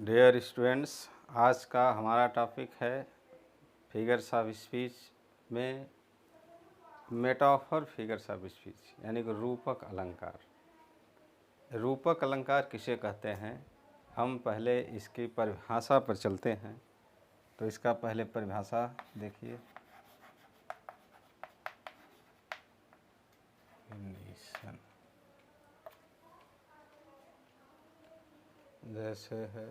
Dear students, आज का हमारा टॉपिक है फिगर्स ऑफ स्पीच में मेटाफर फिगर्स ऑफ स्पीच यानी कि रूपक अलंकार। रूपक अलंकार किसे कहते हैं, हम पहले इसकी परिभाषा पर चलते हैं। तो इसका पहले परिभाषा देखिए। जैसे है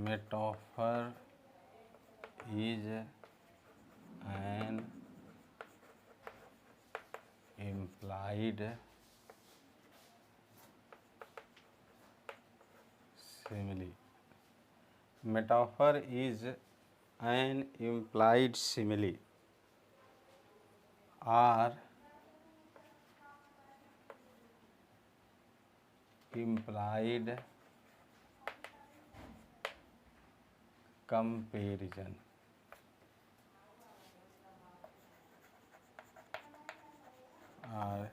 metaphor is an implied simile. Metaphor is an implied simile or implied comparison or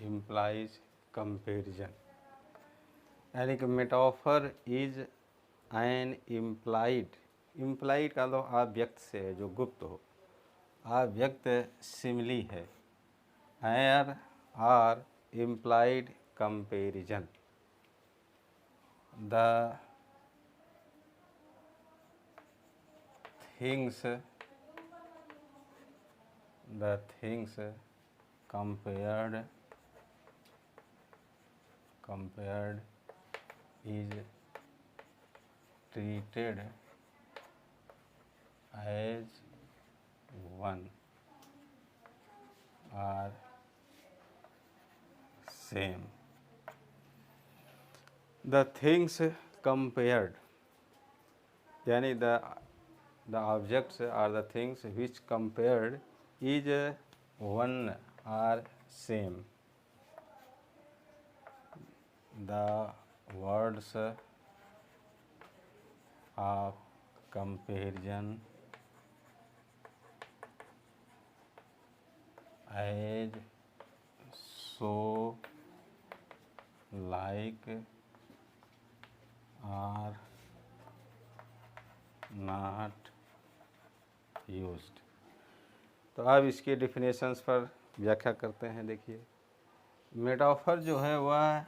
implies comparison। यानी कि मेटाफर इज एन इम्प्लाइड का तो अव्यक्त से है, जो गुप्त हो, अव्यक्त सिमिली है। Uh are implied comparison. The things compared is treated as one or same। The things compared यानी the objects or the things which compared is one or same। The words of comparison as so like are not used। तो अब इसके definitions पर व्याख्या करते हैं। देखिए, metaphor जो है वह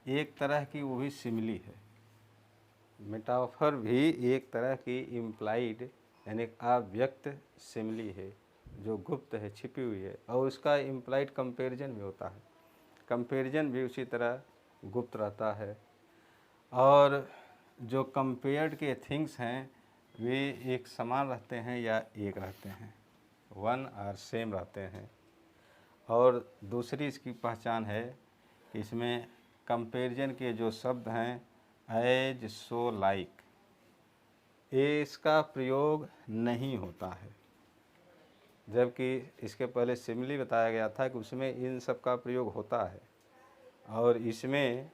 एक तरह की वो भी सिमिली है। मेटाफर भी एक तरह की इम्प्लाइड यानी अव्यक्त सिमिली है, जो गुप्त है, छिपी हुई है, और उसका इम्प्लाइड कंपैरिजन भी होता है। कंपैरिजन भी उसी तरह गुप्त रहता है। और जो कंपेयर्ड के थिंग्स हैं वे एक समान रहते हैं या एक रहते हैं, वन और सेम रहते हैं। और दूसरी इसकी पहचान है कि इसमें कंपैरिजन के जो शब्द हैं एज, सो, लाइक, इसका प्रयोग नहीं होता है, जबकि इसके पहले सिमिली बताया गया था कि उसमें इन सब का प्रयोग होता है, और इसमें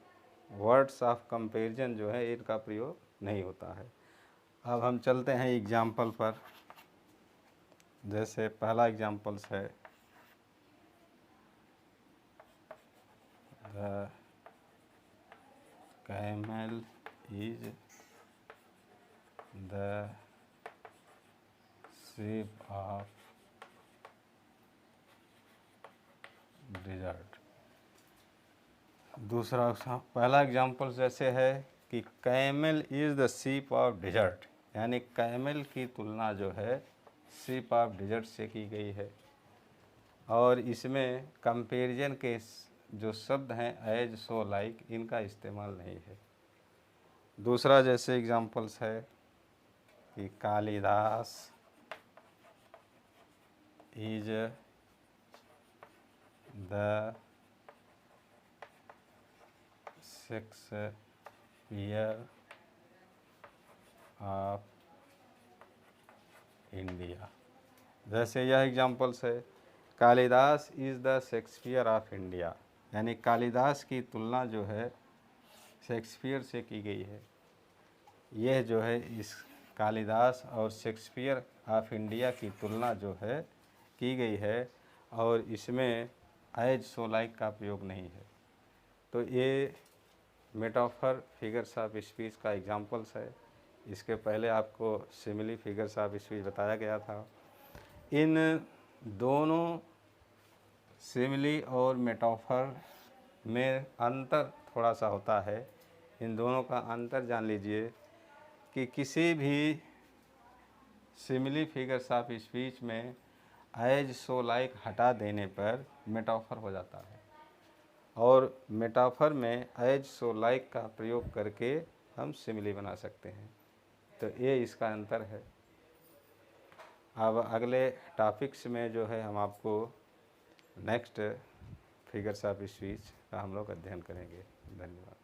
वर्ड्स ऑफ कंपैरिजन जो है इनका प्रयोग नहीं होता है। अब हम चलते हैं एग्जाम्पल पर। जैसे पहला एग्जाम्पल्स है the camel is the shape of desert. दूसरा पहला एग्जाम्पल जैसे है कि camel is the sheep of desert, यानी कैमल की तुलना जो है शीप ऑफ डेजर्ट से की गई है, और इसमें कंपैरिजन के जो शब्द हैं एज, सो, लाइक, इनका इस्तेमाल नहीं है। दूसरा जैसे एग्जाम्पल्स है कि Kalidas is the Shakespeare of India. जैसे यह एग्जाम्पल्स है, Kalidas is the Shakespeare of India, यानी कालिदास की तुलना जो है शेक्सपियर से की गई है। यह जो है इस कालिदास और शेक्सपियर ऑफ इंडिया की तुलना जो है की गई है, और इसमें एज सो लाइक का प्रयोग नहीं है। तो ये मेटाफर फिगर्स ऑफ स्पीच का एग्जांपल्स है। इसके पहले आपको सिमिली फिगर्स ऑफ स्पीच बताया गया था। इन दोनों सिमिली और मेटाफर में अंतर थोड़ा सा होता है। इन दोनों का अंतर जान लीजिए कि किसी भी सिमिली फिगर्स ऑफ स्पीच में एज सो लाइक हटा देने पर मेटाफर हो जाता है, और मेटाफर में एज सो लाइक का प्रयोग करके हम सिमिली बना सकते हैं। तो ये इसका अंतर है। अब अगले टॉपिक्स में जो है हम आपको नेक्स्ट फिगर्स ऑफ स्पीच का हम लोग अध्ययन करेंगे। धन्यवाद।